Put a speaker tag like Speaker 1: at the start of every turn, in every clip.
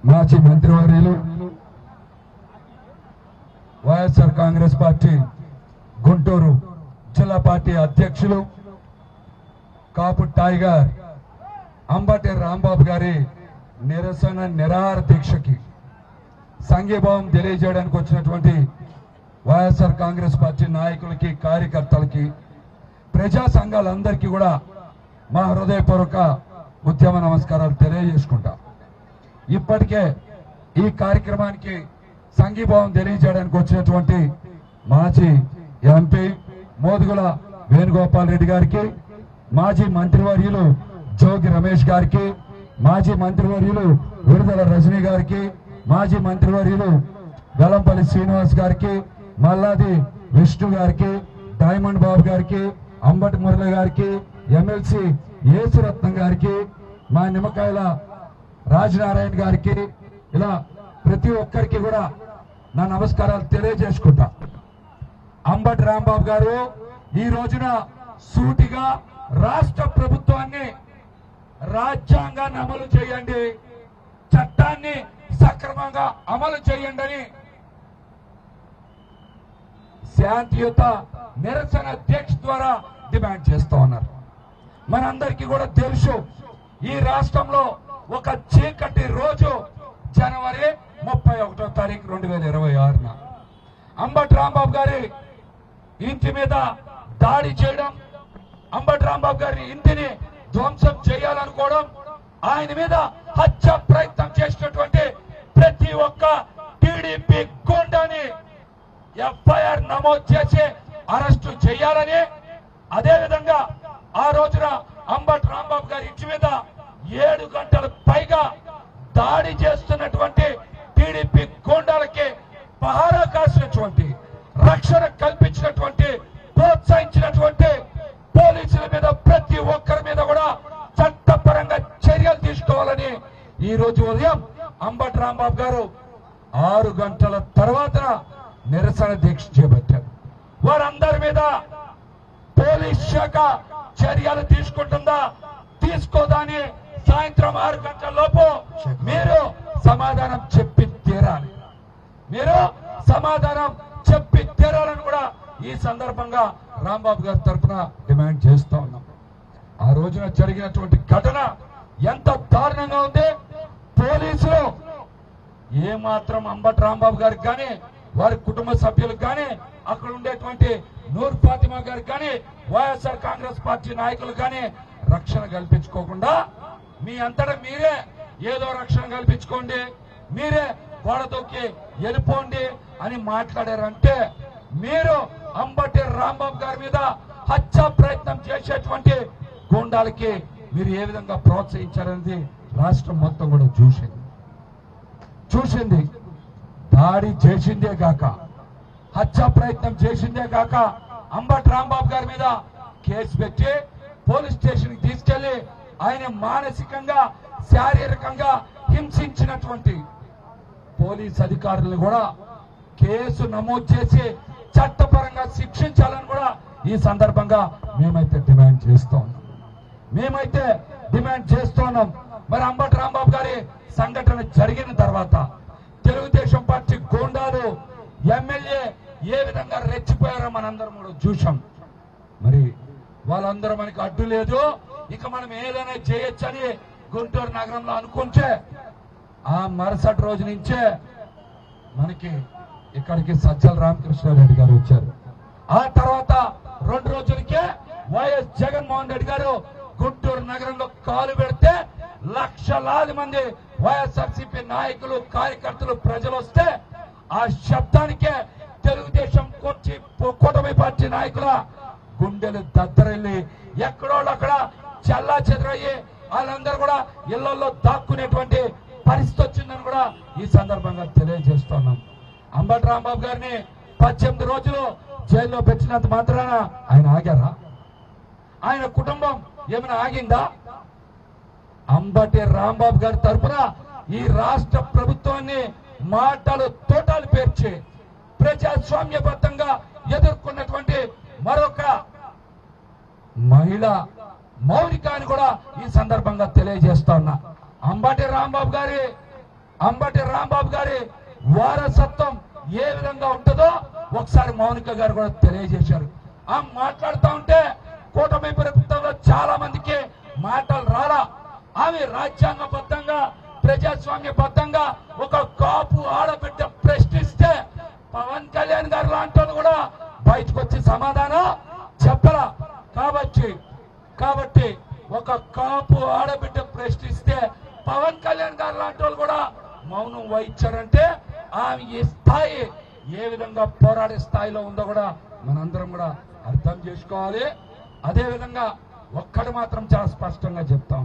Speaker 1: మాజీ మంత్రివర్యులు వైఎస్ఆర్ కాంగ్రెస్ పార్టీ గుంటూరు జిల్లా పార్టీ అధ్యక్షులు కాపు టైగర్ అంబటి రాంబాబు గారి నిరసన నిరాహార దీక్షకి సంఘీభావం తెలియజేయడానికి వచ్చినటువంటి వైఎస్ఆర్ కాంగ్రెస్ పార్టీ నాయకులకి కార్యకర్తలకి ప్రజా సంఘాలందరికీ కూడా మా హృదయపూర్వక ఉద్యమ నమస్కారాలు తెలియజేసుకుంటా. ఇప్పటికే ఈ కార్యక్రమానికి సంఘీభావం తెలియజేయడానికి వచ్చినటువంటి మాజీ ఎంపీ మోదుగుల వేణుగోపాల్ రెడ్డి గారికి, మాజీ మంత్రివర్యులు జోగి రమేష్ గారికి, మాజీ మంత్రివర్యులు విడుదల రజనీ గారికి, మాజీ మంత్రివర్యులు వెల్లంపల్లి శ్రీనివాస్ గారికి, మల్లాది విష్ణు గారికి, డైమండ్ బాబు గారికి, అంబటి మురళి గారికి, ఎమ్మెల్సీ యేసురత్నం గారికి, మా నిమ్మకాయల రాజనారాయణ గారికి, ఇలా ప్రతి ఒక్కరికి కూడా నా నమస్కారాలు తెలియజేసుకుంటా. అంబటి రాంబాబు గారు ఈ రోజున సూటిగా రాష్ట్ర ప్రభుత్వాన్ని రాజ్యాంగాన్ని అమలు చేయండి, చట్టాన్ని సక్రమంగా అమలు చేయండి అని శాంతియుత నిరసన దీక్ష ద్వారా డిమాండ్ చేస్తూ ఉన్నారు. మనందరికీ కూడా తెలుసు, ఈ రాష్ట్రంలో ఒక చీకటి రోజు జనవరి 31వ తారీఖు 2026న అంబటి రాంబాబు గారి ఇంటి మీద దాడి చేయడం, అంబటి రాంబాబు గారి ఇంటిని ధ్వంసం చేయాలనుకోవడం, ఆయన మీద హత్య ప్రయత్నం చేసినటువంటి ప్రతి ఒక్క టీడీపీ గూండాని ఎఫ్ఐఆర్ నమోదు చేసి అరెస్టు చేయాలని, అదేవిధంగా ఆ రోజున అంబటి రాంబాబు గారి ఇంటి మీద 7 గంటల పైగా దాడి చేస్తున్నటువంటి టీడీపీ గూండాలకి పహారా కాసినటువంటి, రక్షణ కల్పించినటువంటి, ప్రోత్సహించినటువంటి పోలీసుల మీద ప్రతి ఒక్కరి మీద కూడా చట్టపరంగా చర్యలు తీసుకోవాలని ఈ రోజు ఉదయం అంబటి రాంబాబు గారు 6 గంటల తర్వాత నిరసన దీక్ష చేపట్టారు. వారందరి మీద పోలీస్ శాఖ చర్యలు తీసుకుంటుందా తీసుకోదాని సాయంత్రం 6 గంటల లోపు మీరు సమాధానం చెప్పి తీరాలి, మీరు సమాధానం చెప్పి తీరాలని కూడా ఈ సందర్భంగా రాంబాబు గారి తరఫున డిమాండ్ చేస్తా ఉన్నాం. ఆ రోజున జరిగినటువంటి ఘటన ఎంత దారుణంగా ఉంది. పోలీసులు ఏమాత్రం అంబటి రాంబాబు గారికి కానీ, వారి కుటుంబ సభ్యులకు కానీ, అక్కడ ఉండేటువంటి నూర్ ఫాతిమా గారికి కానీ, వైఎస్ఆర్ కాంగ్రెస్ పార్టీ నాయకులు కానీ రక్షణ కల్పించుకోకుండా మీ అంతటా మీరే ఏదో రక్షణ కల్పించుకోండి, మీరే గోడ దొక్కి వెళ్ళిపోండి అని మాట్లాడారంటే, మీరు అంబటి రాంబాబు గారి మీద హత్య ప్రయత్నం చేసేటువంటి గూండాలకి మీరు ఏ విధంగా ప్రోత్సహించారనేది రాష్ట్రం మొత్తం కూడా చూసింది. దాడి చేసిందే కాక, హత్య ప్రయత్నం చేసిందే కాక, అంబటి రాంబాబు గారి మీద కేసు పెట్టి పోలీస్ స్టేషన్ కి తీసుకెళ్లి ఆయన మానసికంగా శారీరకంగా హింసించినటువంటి పోలీస్ అధికారులను కూడా కేసు నమోదు చేసి చట్టపరంగా శిక్షించాలని కూడా ఈ సందర్భంగా మేమైతే డిమాండ్ చేస్తూ ఉన్నాం. మరి అంబటి రాంబాబు గారి సంఘటన జరిగిన తర్వాత తెలుగుదేశం పార్టీ గూండాలు ఎమ్మెల్యే ఏ విధంగా రెచ్చిపోయారో మనందరం కూడా చూసాం. మరి వాళ్ళందరూ మనకి అడ్డు లేదు, ఇక మనం ఏదైనా చేయొచ్చని గుంటూరు నగరంలో అనుకుంటే ఆ మరుసటి రోజు నుంచే మనకి ఇక్కడికి సజ్జల రామకృష్ణారెడ్డి గారు వచ్చారు. ఆ తర్వాత 2 రోజులకే వైఎస్ జగన్మోహన్ రెడ్డి గారు గుంటూరు నగరంలో కాలు పెడితే లక్షలాది మంది వైఎస్ఆర్సీపీ నాయకులు, కార్యకర్తలు, ప్రజలు వస్తే ఆ శబ్దానికే తెలుగుదేశం కూటమి పార్టీ నాయకుల గుండెలు దద్దరెళ్ళి ఎక్కడోళ్ళక్కడ చల్లా చెదరయ్యి వాళ్ళందరూ కూడా ఇళ్లలో దాక్కునేటువంటి పరిస్థితి వచ్చిందని కూడా ఈ సందర్భంగా తెలియజేస్తున్నాం. అంబటి రాంబాబు గారిని 18 రోజులు జైల్లో పెట్టినంత మాత్రాన ఆయన ఆగారా? ఆయన కుటుంబం ఏమైనా ఆగిందా? అంబటి రాంబాబు గారి తరఫున ఈ రాష్ట్ర ప్రభుత్వాన్ని మాటలు తోటాలు పేర్చి ప్రజాస్వామ్యబద్ధంగా ఎదుర్కొన్నటువంటి మరొక మహిళ మౌనిక అని కూడా ఈ సందర్భంగా తెలియజేస్తా ఉన్నా. అంబటి రాంబాబు గారి అంబటి రాంబాబు గారి వారసత్వం ఏ విధంగా ఉంటుందో ఒకసారి మౌనిక గారు కూడా తెలియజేశారు. ఆ మాట్లాడుతూ ఉంటే కూటమి ప్రభుత్వంలో చాలా మందికి మాటలు రాలా. ఆమె రాజ్యాంగబద్ధంగా ప్రజాస్వామ్యబద్ధంగా ఒక కాపు ఆడబిడ్డ ప్రశ్నిస్తే పవన్ కళ్యాణ్ గారు లాంటి కూడా బయటకు వచ్చి సమాధానం చెప్పరా. కాబట్టి ఒక కాపు ఆడబిడ్డ ప్రశ్నిస్తే పవన్ కళ్యాణ్ గారు లాంటి వాళ్ళు కూడా మౌనం వహించారంటే ఆమె ఈ స్థాయి ఏ విధంగా పోరాడే స్థాయిలో ఉందో కూడా మనందరం కూడా అర్థం చేసుకోవాలి. అదే విధంగా ఒక్కటి మాత్రం చాలా స్పష్టంగా చెప్తా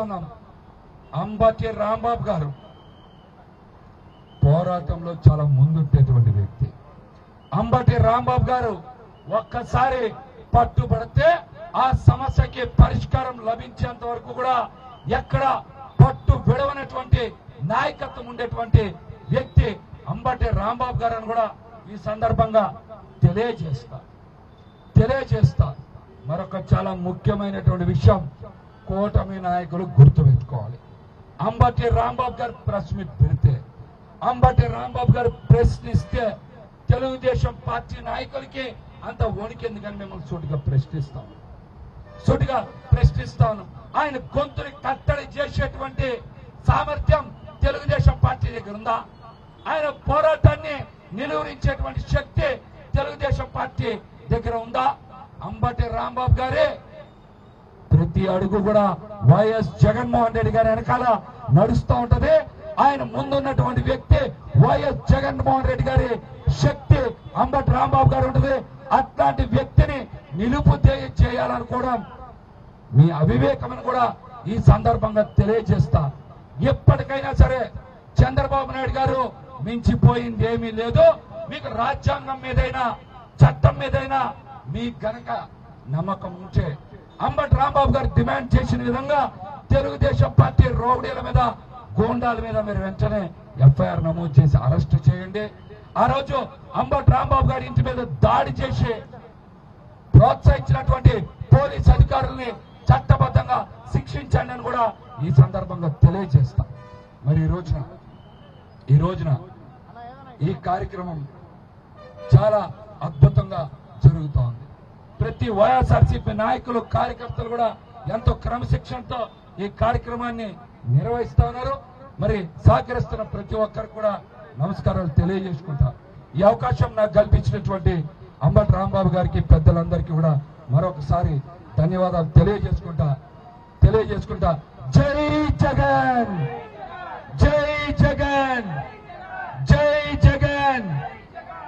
Speaker 1: ఉన్నాం, అంబటి రాంబాబు గారు పోరాటంలో చాలా ముందుంటేటువంటి వ్యక్తి. అంబటి రాంబాబు గారు ఒక్కసారి పట్టుబడితే ఆ సమస్యకి పరిష్కారం లభించేంత వరకు కూడా ఎక్కడ పట్టు విడవనటువంటి నాయకత్వం ఉండేటువంటి వ్యక్తి అంబటి రాంబాబు గారు అని కూడా ఈ సందర్భంగా తెలియజేస్తా. మరొక చాలా ముఖ్యమైనటువంటి విషయం కూటమి నాయకులు గుర్తుపెట్టుకోవాలి. అంబటి రాంబాబు గారు ప్రెస్ మీట్ పెడితే, అంబటి రాంబాబు గారు ప్రశ్నిస్తే తెలుగుదేశం పార్టీ నాయకులకి అంత వణికెందుకని మిమ్మల్ని సూటిగా ప్రశ్నిస్తాను. ఆయన గొంతుని కట్టడి చేసేటువంటి సామర్థ్యం తెలుగుదేశం పార్టీ దగ్గర ఉందా? ఆయన పోరాటాన్ని నిలువరించేటువంటి శక్తి తెలుగుదేశం పార్టీ దగ్గర ఉందా? అంబటి రాంబాబు గారే ప్రతి అడుగు కూడా వైఎస్ జగన్మోహన్ రెడ్డి గారి వెనకాల నడుస్తూ ఉంటది. ఆయన ముందున్నటువంటి వ్యక్తి వైఎస్ జగన్మోహన్ రెడ్డి గారి శక్తి అంబటి రాంబాబు గారు ఉంటుంది. అట్లాంటి వ్యక్తిని నిలుపు చేయాలనుకోవడం మీ అవివేకమని కూడా ఈ సందర్భంగా తెలియజేస్తా. ఎప్పటికైనా సరే చంద్రబాబు నాయుడు గారు మించిపోయింది ఏమీ లేదు. మీకు రాజ్యాంగం మీదైనా చట్టం మీదైనా మీకు గనక నమ్మకం ఉంటే అంబటి రాంబాబు గారు డిమాండ్ చేసిన విధంగా తెలుగుదేశం పార్టీ రౌడీల మీద గోండాల మీద మీరు వెంటనే ఎఫ్ఐఆర్ నమోదు చేసి అరెస్ట్ చేయండి. ఆ రోజు అంబటి రాంబాబు గారి ఇంటి మీద దాడి చేసి ప్రోత్సహించినటువంటి పోలీస్ అధికారుల్ని చట్టబద్ధంగా శిక్షించండి అని కూడా ఈ సందర్భంగా తెలియజేస్తా. మరి ఈ రోజున ఈ కార్యక్రమం చాలా అద్భుతంగా జరుగుతోంది. ప్రతి వైఎస్ఆర్సీపీ నాయకులు కార్యకర్తలు కూడా ఎంతో క్రమశిక్షణతో ఈ కార్యక్రమాన్ని నిర్వహిస్తా ఉన్నారు. మరి సహకరిస్తున్న ప్రతి ఒక్కరికి కూడా నమస్కారాలు తెలియజేసుకుంటా. ఈ అవకాశం నాకు కల్పించినటువంటి అంబటి రాంబాబు గారికి పెద్దలందరికీ కూడా మరొకసారి ధన్యవాదాలు తెలియజేసుకుంటా. జై జగన్, జై జగన్.